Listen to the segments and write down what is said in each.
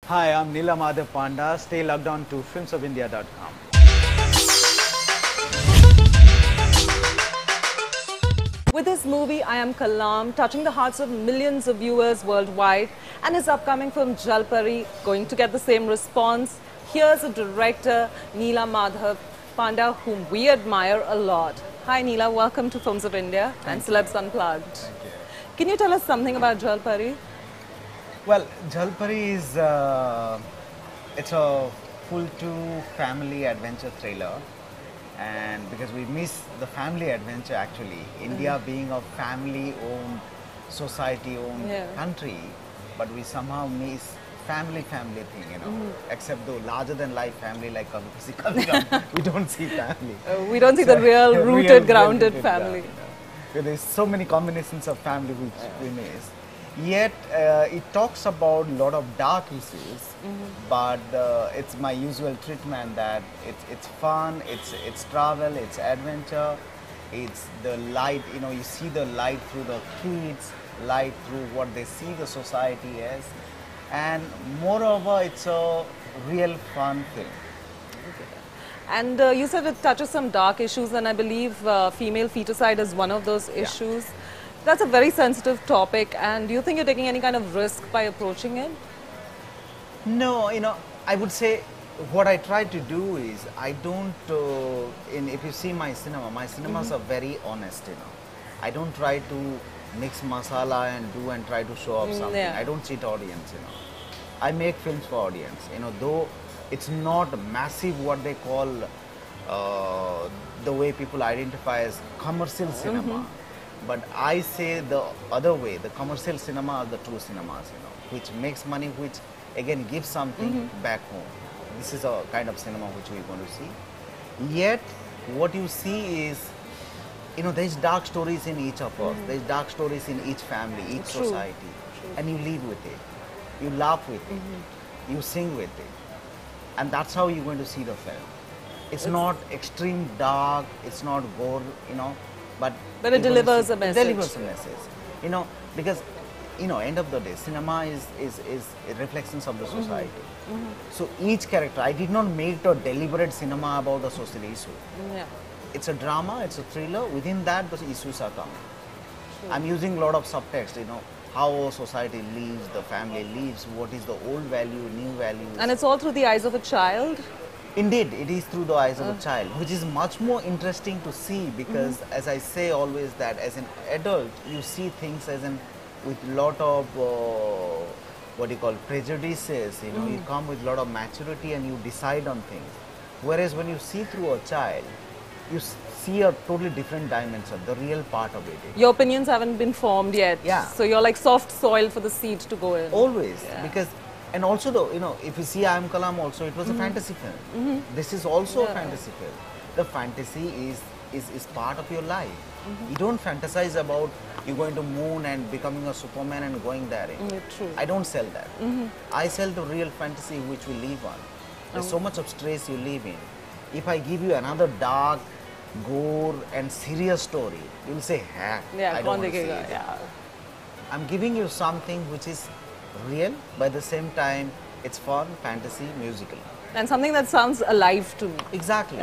Hi, I'm Neela Madhav Panda. Stay logged on to filmsofIndia.com. With his movie I Am Kalam touching the hearts of millions of viewers worldwide, and his upcoming film Jalpari going to get the same response, here's a director, Neela Madhav Panda, whom we admire a lot. Hi Neela, welcome to Films of India and Celebs Unplugged. Thank you. Can you tell us something about Jalpari? Well, Jalpari is it's a full-to family adventure thriller, and because we miss the family adventure actually, India being a family-owned, society-owned country, but we somehow miss family thing, you know. Except the larger-than-life family like Kabhi Khushi Kabhie Gham, we don't see family. We don't see the real rooted, grounded family. There's so many combinations of family which we miss. Yet it talks about a lot of dark issues, but it's my usual treatment that it's fun, it's travel, it's adventure, it's the light. You know, you see the light through the kids, light through what they see the society as, and moreover, it's a real fun film. And you said it touches some dark issues, and I believe female feticide is one of those issues. That's a very sensitive topic, and do you think you're taking any kind of risk by approaching it? No, you know, I would say what I try to do is I don't, if you see my cinemas are very honest, you know. I don't try to mix masala and try to show off something. I don't cheat audience, you know. I make films for audience, you know, though it's not massive what they call the way people identify as commercial cinema. But I say the other way, the commercial cinema are the true cinemas, you know, which makes money, which again gives something back home. This is a kind of cinema which we're going to see. Yet, what you see is, you know, there's dark stories in each of us. There's dark stories in each family, each society. And you live with it. You laugh with it. You sing with it. And that's how you're going to see the film. It's not extreme dark, it's not gore, you know. But it delivers a message. It delivers a message, you know, because, you know, end of the day, cinema is reflections of the society. So each character, I did not make a deliberate cinema about the social issue. It's a drama, it's a thriller. Within that, the issues are coming. I'm using a lot of subtext, you know, how our society lives, the family lives, what is the old value, new values. And it's all through the eyes of a child? Indeed, it is through the eyes of a child, which is much more interesting to see because, as I say always, that as an adult, you see things as with lot of what you call prejudices. You know, you come with a lot of maturity and you decide on things. Whereas when you see through a child, you see a totally different dimension, the real part of it. Your opinions haven't been formed yet. So you're like soft soil for the seed to go in. Always, because. And also, though, you know, if you see I Am Kalam also, it was a fantasy film. This is also a fantasy film. The fantasy is part of your life. You don't fantasize about you going to moon and becoming a Superman and going there. True. I don't sell that. I sell the real fantasy which we live on. There's so much of stress you live in. If I give you another dark, gore and serious story, you'll say, I don't want to see it. I'm giving you something which is real, but at the same time, it's fun, fantasy, musical. And something that sounds alive to me. Exactly.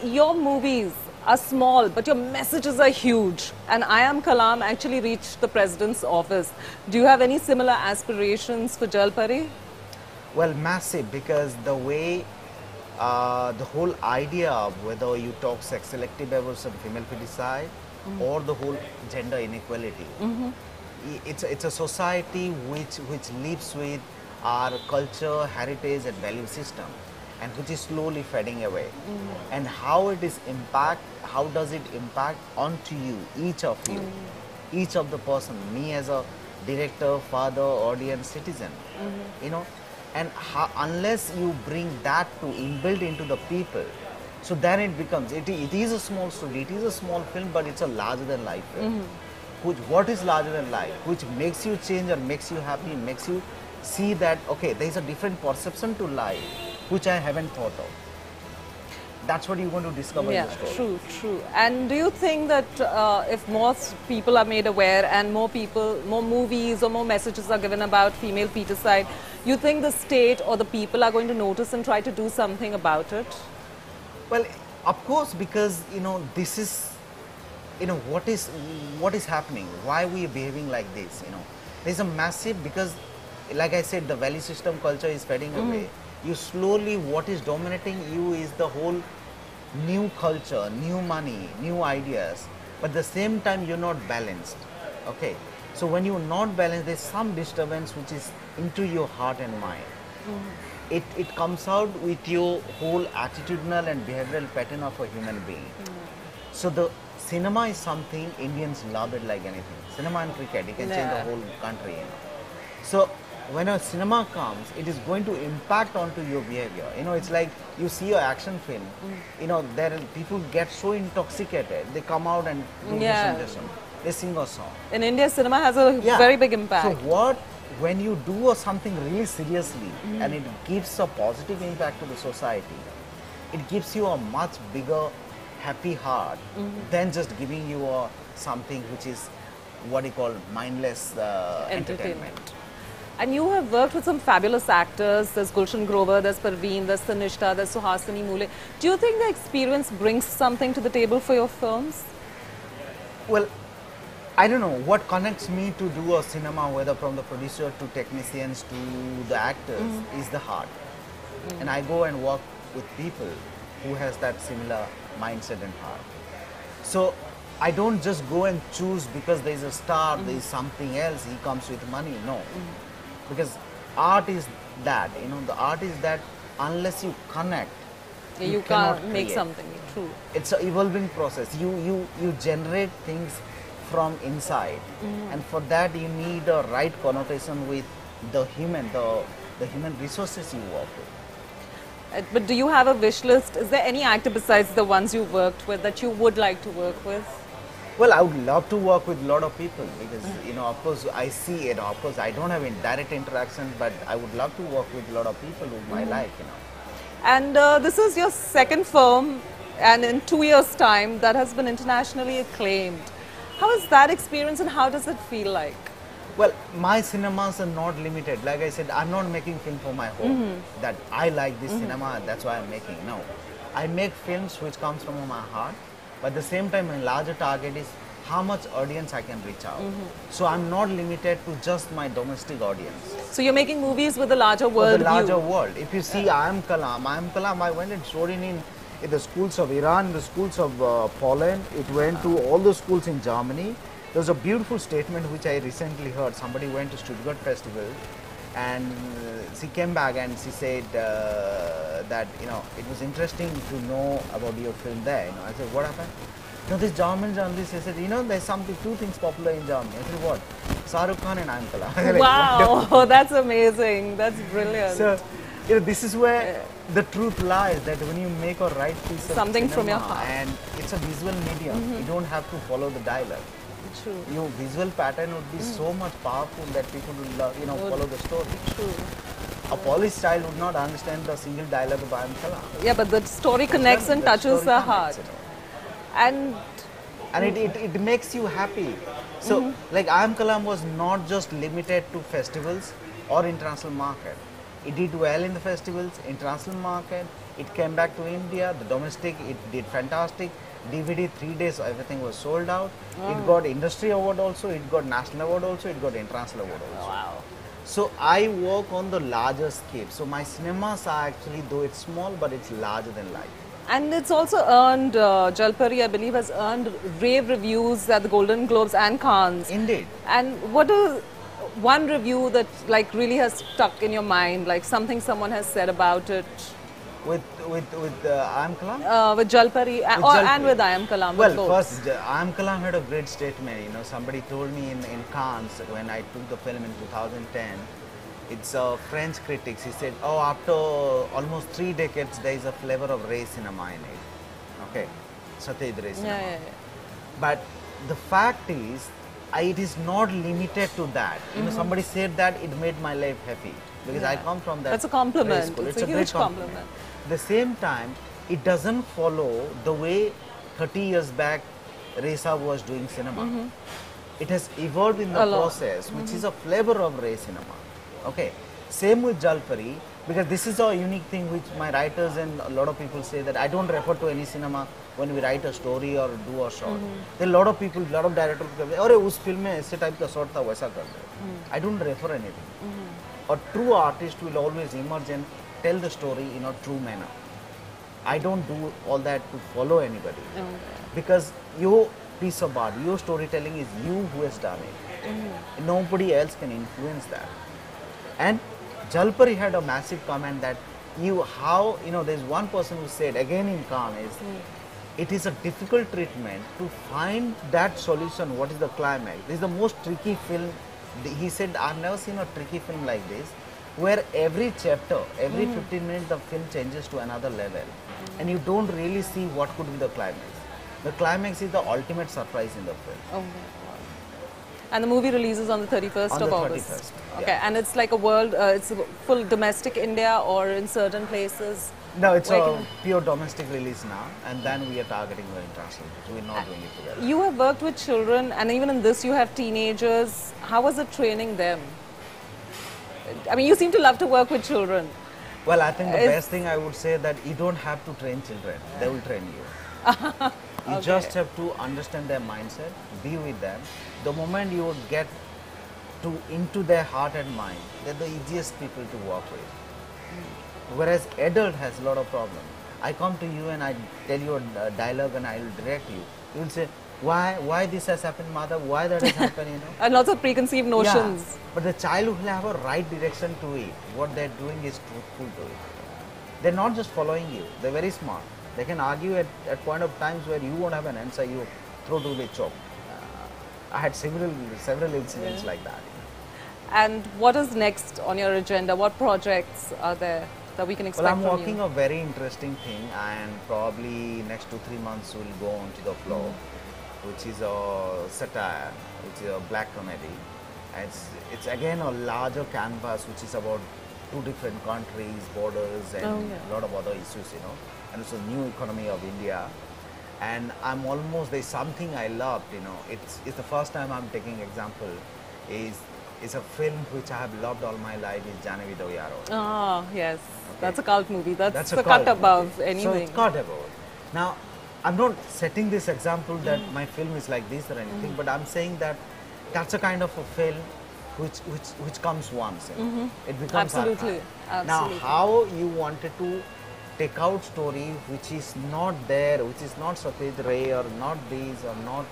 Your movies are small, but your messages are huge. And I Am Kalam actually reached the president's office. Do you have any similar aspirations for Jalpari? Well, massive, because the way, the whole idea of whether you talk sex selective abortion, female feticide, or the whole gender inequality, it's a society which lives with our culture, heritage and value system, and which is slowly fading away. And how does it impact onto you, each of you, each of the person, me as a director, father, audience, citizen, you know, and unless you bring that to inbuilt into the people, so then it becomes, it is a small story, it is a small film, but it's a larger than life film. What is larger than life, which makes you change or makes you happy, makes you see that, okay, there is a different perception to life, which I haven't thought of. that's what you're going to discover in the story. True. And do you think that if more people are made aware and more movies or more messages are given about female feticide, you think the state or the people are going to notice and try to do something about it? Well, of course, because this is what is happening. Why we are behaving like this? There's a massive, because like I said, the value system culture is fading away. You slowly, what is dominating you is the whole new culture, new money, new ideas, but at the same time you're not balanced. Okay, so when you're not balanced, there's some disturbance which is into your heart and mind. It comes out with your whole attitudinal and behavioral pattern of a human being. So the cinema is something Indians love it like anything. Cinema and cricket, it can change the whole country. So when a cinema comes, it is going to impact onto your behavior. It's like you see an action film. There people get so intoxicated. They come out and do presentation. They sing a song. In India, cinema has a very big impact. So when you do something really seriously and it gives a positive impact to the society, it gives you a much bigger happy heart than just giving you something which is what you call mindless entertainment. And you have worked with some fabulous actors. There's Gulshan Grover, there's Parveen, there's Tanishta, there's Suhasini Moole. Do you think the experience brings something to the table for your films? Well, I don't know. What connects me to do a cinema, whether from the producer to technicians to the actors, is the heart. And I go and work with people who has that similar mindset and heart. So I don't just go and choose because there is a star, there is something else, he comes with money. No. Because art is that, the art is that unless you connect, you can't make something true. It's an evolving process. You generate things from inside, and for that you need a right connotation with the human resources you work with. But do you have a wish list? Is there any actor besides the ones you worked with that you would like to work with? Well, I would love to work with a lot of people because, of course, I see it. Of course, I don't have direct interaction, but I would love to work with a lot of people whom I like, And this is your second film, and in 2 years' time, that has been internationally acclaimed. How is that experience and how does it feel like? Well, my cinemas are not limited. Like I said, I'm not making film for my home. That I like this cinema, that's why I'm making. No, I make films which comes from my heart. But at the same time, a larger target is how much audience I can reach out. So I'm not limited to just my domestic audience. So you're making movies with a larger world view. The larger world. If you see I Am Kalam, I went and showed it in the schools of Iran, the schools of Poland. It went to all the schools in Germany. There was a beautiful statement which I recently heard. Somebody went to Stuttgart Festival and she came back and she said that it was interesting to know about your film there. I said, what happened? This German journalist, he said, there's two things popular in Germany. I said, what? Shah Rukh Khan and I Am Kalam. Wow, that's amazing. That's brilliant. So, this is where the truth lies, that when you make a right piece of something cinema, from your heart, and it's a visual medium, you don't have to follow the dialogue. True. Your visual pattern would be so much powerful that people will follow the story. True. A polished child would not understand the single dialogue of I Am Kalam. Yeah, but the story connects and touches the heart. And it makes you happy. So, like I Am Kalam was not just limited to festivals or international market. It did well in the festivals, international market. It came back to India, the domestic, it did fantastic. DVD 3 days, everything was sold out. It got industry award also, it got national award also, it got international award also. Wow. So I work on the larger scale. So my cinemas are actually, though it's small, but it's larger than life. And it's also earned, Jalpari, I believe, has earned rave reviews at the Golden Globes and Cannes. Indeed. And what is one review that really has stuck in your mind, like something someone has said about it? With I Am Kalam? With Jalpari and with I Am Kalam. Well, first, I Am Kalam had a great statement. Somebody told me in Cannes when I took the film in 2010. It's a French critic. He said, "Oh, after almost 3 decades, there is a flavor of race cinema in it." Okay, Satyajit Ray cinema. Yeah. But the fact is, it is not limited to that. Somebody said that it made my life happy because I come from that. That's a compliment. It's a huge compliment. At the same time, it doesn't follow the way 30 years back Reza was doing cinema. It has evolved in the process, which is a flavor of Ray cinema. Okay, Same with Jalpari, because this is a unique thing which my writers and a lot of people say that I don't refer to any cinema when we write a story or do a short. There are a lot of people, a lot of directors who say, "अरे उस film में ऐसे type का short था वैसा कर दे." I don't refer anything. A true artist will always emerge and tell the story in a true manner. I don't do all that to follow anybody, because your piece of art, your storytelling is you who has done it. Nobody else can influence that. And Jalpari had a massive comment that there's one person who said again in Cannes is it is a difficult treatment to find that solution. What is the climax? This is the most tricky film. He said, I've never seen a tricky film like this, where every chapter, every 15 minutes, the film changes to another level, and you don't really see what could be the climax. The climax is the ultimate surprise in the film. Oh my God. And the movie releases on the 31st of August. 31st, Okay, and it's like a world, it's a full domestic India or in certain places? No, it's a pure domestic release now, and then we are targeting the international. We're not doing it together. You have worked with children, and even in this you have teenagers. How was it training them? I mean, you seem to love to work with children. Well, I think the best thing I would say that you don't have to train children. They will train you. You just have to understand their mindset, be with them. The moment you get into their heart and mind, they're the easiest people to work with. Whereas adult has a lot of problems. I come to you and I tell you a dialogue and I will direct you. You will say, why this has happened, mother? Why that has happened, you know? And lots of preconceived notions. Yeah, but the child will have a right direction to it. What they're doing is truthful to it. They're not just following you. They're very smart. They can argue at point of times where you won't have an answer, you throw to the choke. I had several incidents like that. And what is next on your agenda? What projects are there that we can expect Well, I'm from working you? a very interesting thing, and probably next 2-3 months we'll go on to the floor, which is a satire, which is a black comedy. And it's again a larger canvas, which is about 2 different countries, borders, and a lot of other issues, you know. And it's a new economy of India. And there's something I loved, you know. It's the first time I'm taking example. Is a film which I have loved all my life is Janavi Doyaro. Ah, yes. Okay. That's a cult movie. That's a cut cult above movie. anything. So it's cut above. Now, I'm not setting this example that my film is like this or anything, but I'm saying that that's a kind of a film which comes once. You know? It becomes Absolutely. Now, how you wanted to take out story which is not there, which is not Satyajit Ray or not these or not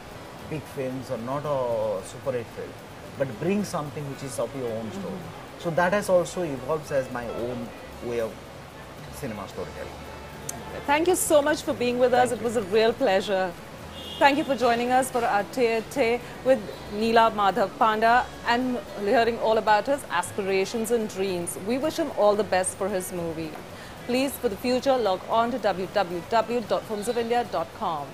big films or not a super hit film, but bring something which is of your own story. So that has also evolved as my own way of cinema storytelling. Thank you so much for being with us. It was a real pleasure. Thank you for joining us for our Te with Neela Madhav Panda and hearing all about his aspirations and dreams. We wish him all the best for his movie. Please, for the future, log on to www.filmsofindia.com.